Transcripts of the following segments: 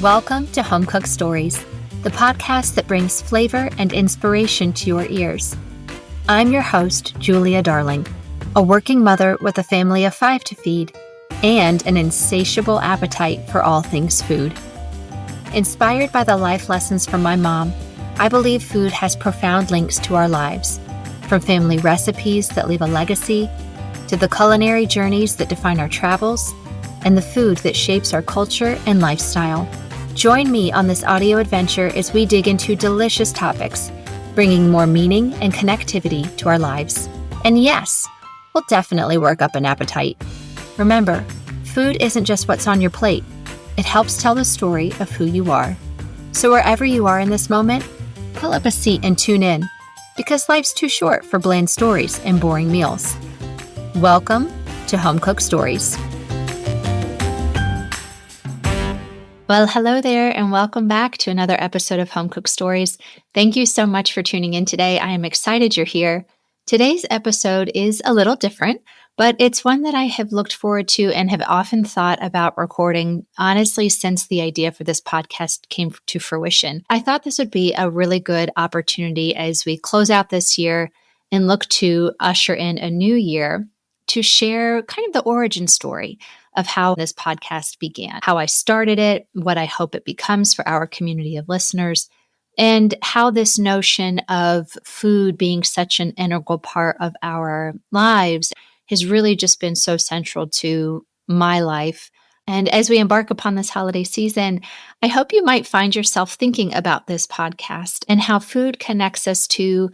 Welcome to Home Cooked Stories, the podcast that brings flavor and inspiration to your ears. I'm your host, Julia Darling, a working mother with a family of 5 to feed and an insatiable appetite for all things food. Inspired by the life lessons from my mom, I believe food has profound links to our lives, from family recipes that leave a legacy, to the culinary journeys that define our travels, and the food that shapes our culture and lifestyle. Join me on this audio adventure as we dig into delicious topics, bringing more meaning and connectivity to our lives. And yes, we'll definitely work up an appetite. Remember, food isn't just what's on your plate. It helps tell the story of who you are. So wherever you are in this moment, pull up a seat and tune in, because life's too short for bland stories and boring meals. Welcome to Home Cooked Stories. Well, hello there, and welcome back to another episode of Home Cooked Stories. Thank you so much for tuning in today. I am excited you're here. Today's episode is a little different, but it's one that I have looked forward to and have often thought about recording, honestly, since the idea for this podcast came to fruition. I thought this would be a really good opportunity as we close out this year and look to usher in a new year to share kind of the origin story of how this podcast began, how I started it, what I hope it becomes for our community of listeners, and how this notion of food being such an integral part of our lives has really just been so central to my life. And as we embark upon this holiday season, I hope you might find yourself thinking about this podcast and how food connects us to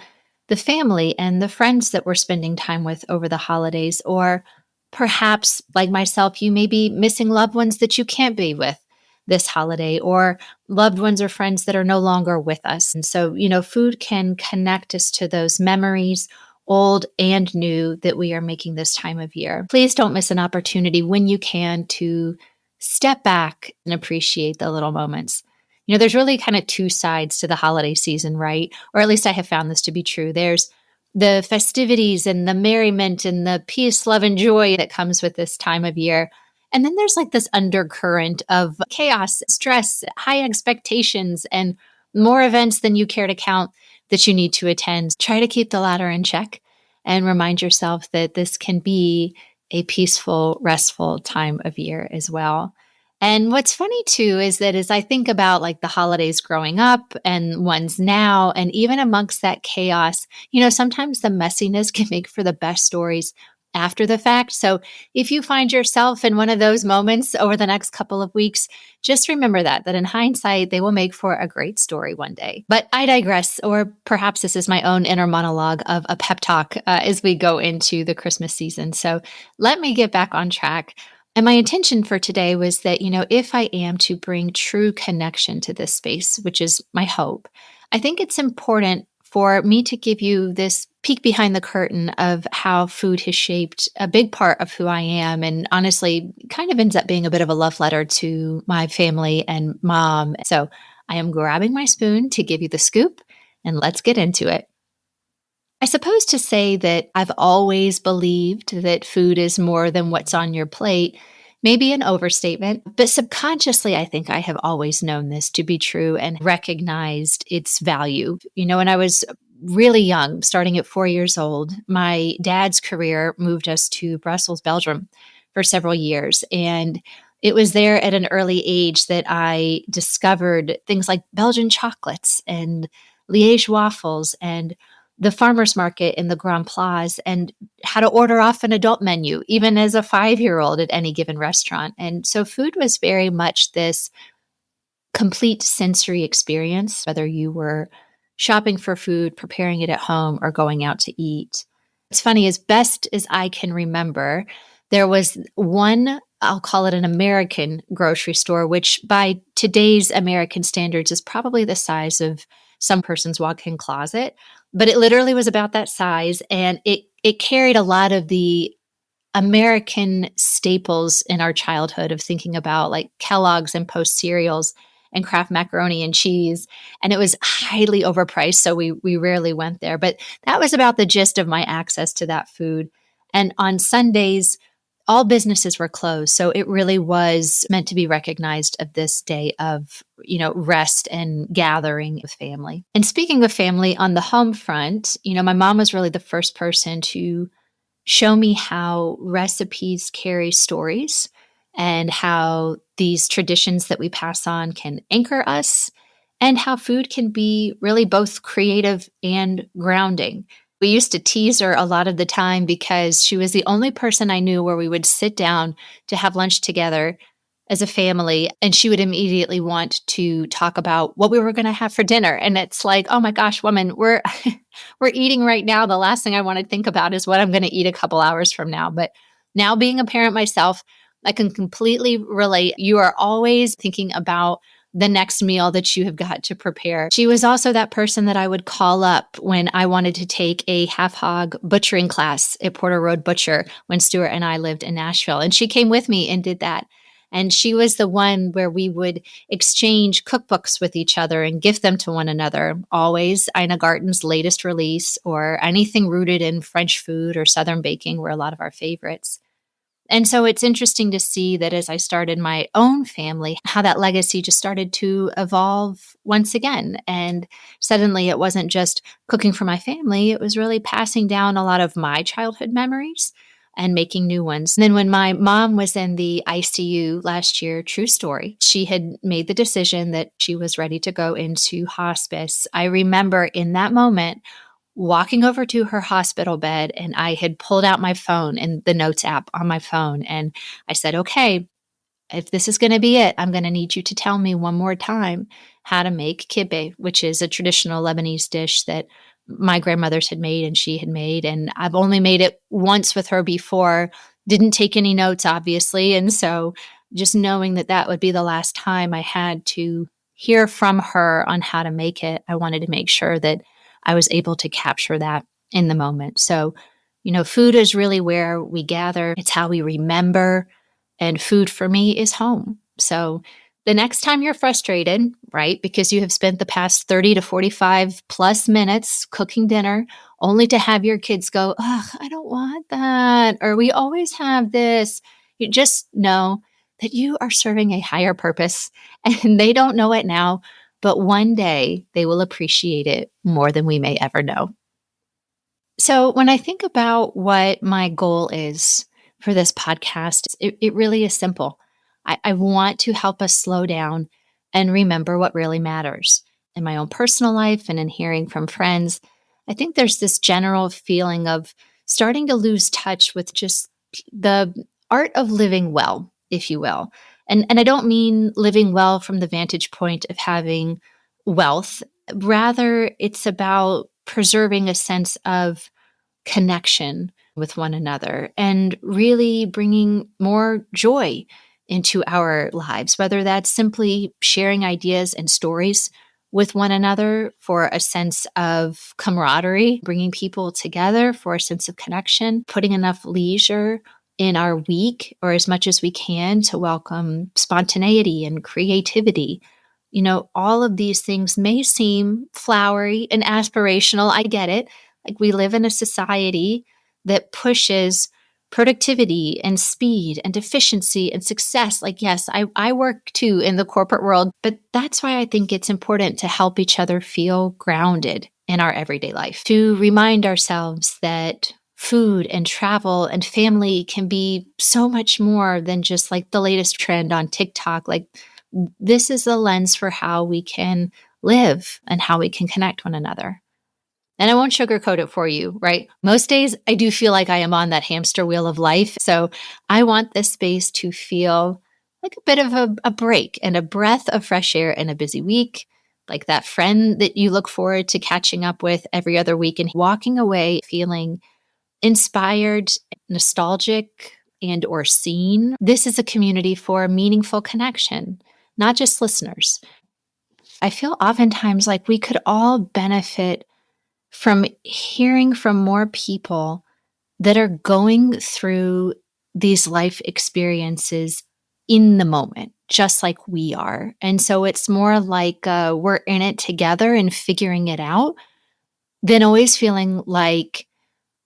the family and the friends that we're spending time with over the holidays. Or perhaps, like myself, you may be missing loved ones that you can't be with this holiday, or loved ones or friends that are no longer with us. And so, food can connect us to those memories, old and new, that we are making this time of year. Please don't miss an opportunity when you can to step back and appreciate the little moments. There's really kind of two sides to the holiday season, right? Or at least I have found this to be true. There's the festivities and the merriment and the peace, love, and joy that comes with this time of year. And then there's like this undercurrent of chaos, stress, high expectations, and more events than you care to count that you need to attend. Try to keep the latter in check and remind yourself that this can be a peaceful, restful time of year as well. And what's funny too is that as I think about like the holidays growing up and ones now, and even amongst that chaos, sometimes the messiness can make for the best stories after the fact. So if you find yourself in one of those moments over the next couple of weeks, just remember that in hindsight, they will make for a great story one day. But I digress, or perhaps this is my own inner monologue of a pep talk as we go into the Christmas season. So let me get back on track. And my intention for today was that, if I am to bring true connection to this space, which is my hope, I think it's important for me to give you this peek behind the curtain of how food has shaped a big part of who I am, and honestly kind of ends up being a bit of a love letter to my family and mom. So I am grabbing my spoon to give you the scoop, and let's get into it. I suppose to say that I've always believed that food is more than what's on your plate may be an overstatement, but subconsciously, I think I have always known this to be true and recognized its value. When I was really young, starting at 4 years old, my dad's career moved us to Brussels, Belgium for several years. And it was there at an early age that I discovered things like Belgian chocolates and Liège waffles and the farmer's market in the Grand Place, and how to order off an adult menu, even as a 5-year-old at any given restaurant. And so food was very much this complete sensory experience, whether you were shopping for food, preparing it at home, or going out to eat. It's funny, as best as I can remember, there was one, I'll call it an American grocery store, which by today's American standards is probably the size of some person's walk-in closet, but it literally was about that size, and it carried a lot of the American staples in our childhood of thinking about like Kellogg's and Post cereals and Kraft macaroni and cheese, and it was highly overpriced, so we rarely went there. But that was about the gist of my access to that food. And on Sundays, all businesses were closed. So it really was meant to be recognized of this day of, rest and gathering with family. And speaking of family on the home front, my mom was really the first person to show me how recipes carry stories and how these traditions that we pass on can anchor us and how food can be really both creative and grounding. We used to tease her a lot of the time because she was the only person I knew where we would sit down to have lunch together as a family, and she would immediately want to talk about what we were going to have for dinner. And it's like, oh my gosh, woman, we're we're eating right now. The last thing I want to think about is what I'm going to eat a couple hours from now. But now being a parent myself, I can completely relate. You are always thinking about the next meal that you have got to prepare. She was also that person that I would call up when I wanted to take a half hog butchering class at Porter Road Butcher when Stuart and I lived in Nashville. And she came with me and did that. And she was the one where we would exchange cookbooks with each other and gift them to one another. Always Ina Garten's latest release or anything rooted in French food or Southern baking were a lot of our favorites. And so it's interesting to see that as I started my own family, how that legacy just started to evolve once again. And suddenly it wasn't just cooking for my family, it was really passing down a lot of my childhood memories and making new ones. And then when my mom was in the ICU last year, true story, she had made the decision that she was ready to go into hospice. I remember in that moment walking over to her hospital bed, and I had pulled out my phone and the notes app on my phone. And I said, okay, if this is going to be it, I'm going to need you to tell me one more time how to make kibbeh, which is a traditional Lebanese dish that my grandmothers had made and she had made. And I've only made it once with her before, didn't take any notes, obviously. And so just knowing that that would be the last time I had to hear from her on how to make it, I wanted to make sure that I was able to capture that in the moment. So, food is really where we gather. It's how we remember. And food for me is home. So the next time you're frustrated, right, because you have spent the past 30 to 45 plus minutes cooking dinner, only to have your kids go, ugh, I don't want that. Or we always have this. You just know that you are serving a higher purpose and they don't know it now, but one day they will appreciate it more than we may ever know. So, when I think about what my goal is for this podcast, it really is simple. I want to help us slow down and remember what really matters in my own personal life and in hearing from friends. I think there's this general feeling of starting to lose touch with just the art of living well, if you will. And I don't mean living well from the vantage point of having wealth. Rather, it's about preserving a sense of connection with one another and really bringing more joy into our lives, whether that's simply sharing ideas and stories with one another for a sense of camaraderie, bringing people together for a sense of connection, putting enough leisure in our week or as much as we can to welcome spontaneity and creativity. All of these things may seem flowery and aspirational. I get it. Like we live in a society that pushes productivity and speed and efficiency and success. Like, yes, I work too in the corporate world, but that's why I think it's important to help each other feel grounded in our everyday life, to remind ourselves that food and travel and family can be so much more than just like the latest trend on TikTok. Like, this is the lens for how we can live and how we can connect one another. And I won't sugarcoat it for you, right? Most days I do feel like I am on that hamster wheel of life. So I want this space to feel like a bit of a break and a breath of fresh air in a busy week, like that friend that you look forward to catching up with every other week and walking away feeling inspired, nostalgic, and or seen. This is a community for meaningful connection, not just listeners. I feel oftentimes like we could all benefit from hearing from more people that are going through these life experiences in the moment, just like we are. And so it's more like we're in it together and figuring it out than always feeling like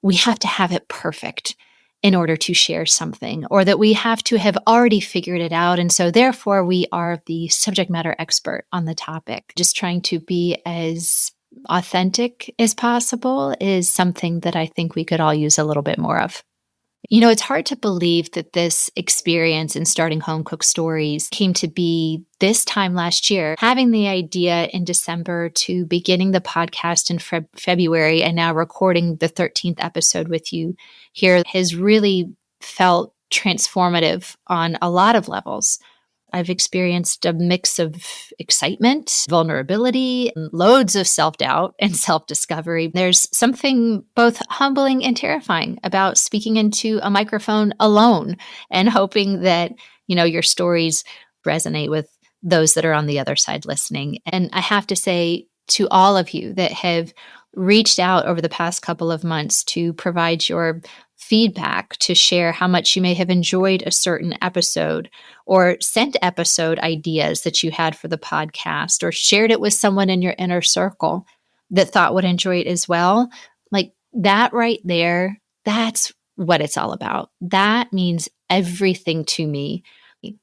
we have to have it perfect in order to share something, or that we have to have already figured it out. And so therefore we are the subject matter expert on the topic. Just trying to be as authentic as possible is something that I think we could all use a little bit more of. It's hard to believe that this experience in starting Home Cook Stories came to be this time last year. Having the idea in December to beginning the podcast in February and now recording the 13th episode with you here has really felt transformative on a lot of levels. I've experienced a mix of excitement, vulnerability, loads of self-doubt and self-discovery. There's something both humbling and terrifying about speaking into a microphone alone and hoping that, your stories resonate with those that are on the other side listening. And I have to say to all of you that have reached out over the past couple of months to provide your feedback, to share how much you may have enjoyed a certain episode, or sent episode ideas that you had for the podcast, or shared it with someone in your inner circle that thought would enjoy it as well. Like that right there, that's what it's all about. That means everything to me.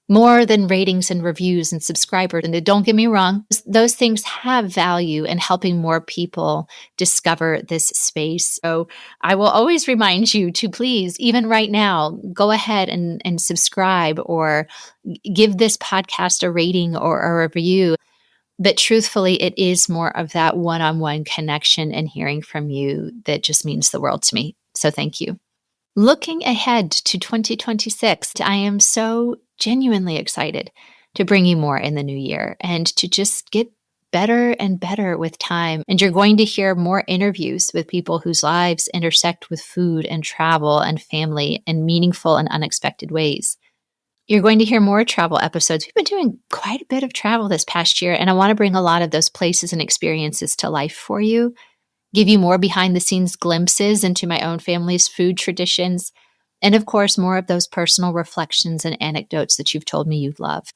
More than ratings and reviews and subscribers. And don't get me wrong, those things have value in helping more people discover this space. So I will always remind you to please, even right now, go ahead and subscribe or give this podcast a rating or a review. But truthfully, it is more of that one-on-one connection and hearing from you that just means the world to me. So thank you. Looking ahead to 2026, I am so genuinely excited to bring you more in the new year and to just get better and better with time. And you're going to hear more interviews with people whose lives intersect with food and travel and family in meaningful and unexpected ways. You're going to hear more travel episodes. We've been doing quite a bit of travel this past year, and I want to bring a lot of those places and experiences to life for you. Give you more behind the scenes glimpses into my own family's food traditions, and of course, more of those personal reflections and anecdotes that you've told me you love.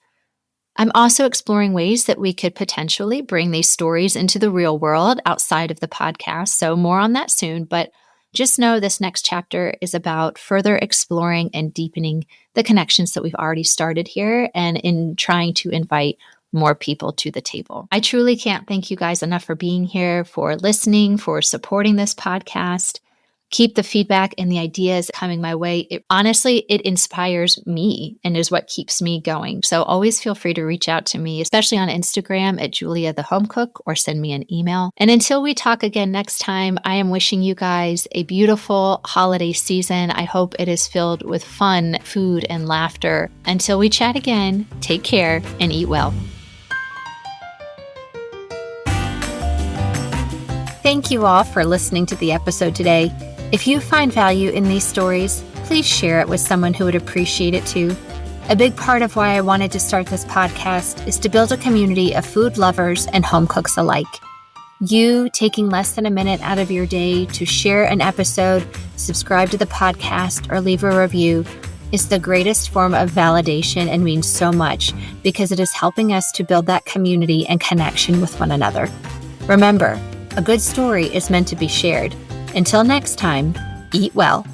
I'm also exploring ways that we could potentially bring these stories into the real world outside of the podcast, so more on that soon, but just know this next chapter is about further exploring and deepening the connections that we've already started here and in trying to invite more people to the table. I truly can't thank you guys enough for being here, for listening, for supporting this podcast. Keep the feedback and the ideas coming my way. Honestly, it inspires me and is what keeps me going. So always feel free to reach out to me, especially on Instagram at Julia the Home Cook, or send me an email. And until we talk again next time, I am wishing you guys a beautiful holiday season. I hope it is filled with fun, food, and laughter. Until we chat again, take care and eat well. Thank you all for listening to the episode today. If you find value in these stories, please share it with someone who would appreciate it too. A big part of why I wanted to start this podcast is to build a community of food lovers and home cooks alike. You taking less than a minute out of your day to share an episode, subscribe to the podcast, or leave a review is the greatest form of validation and means so much because it is helping us to build that community and connection with one another. Remember, a good story is meant to be shared. Until next time, eat well.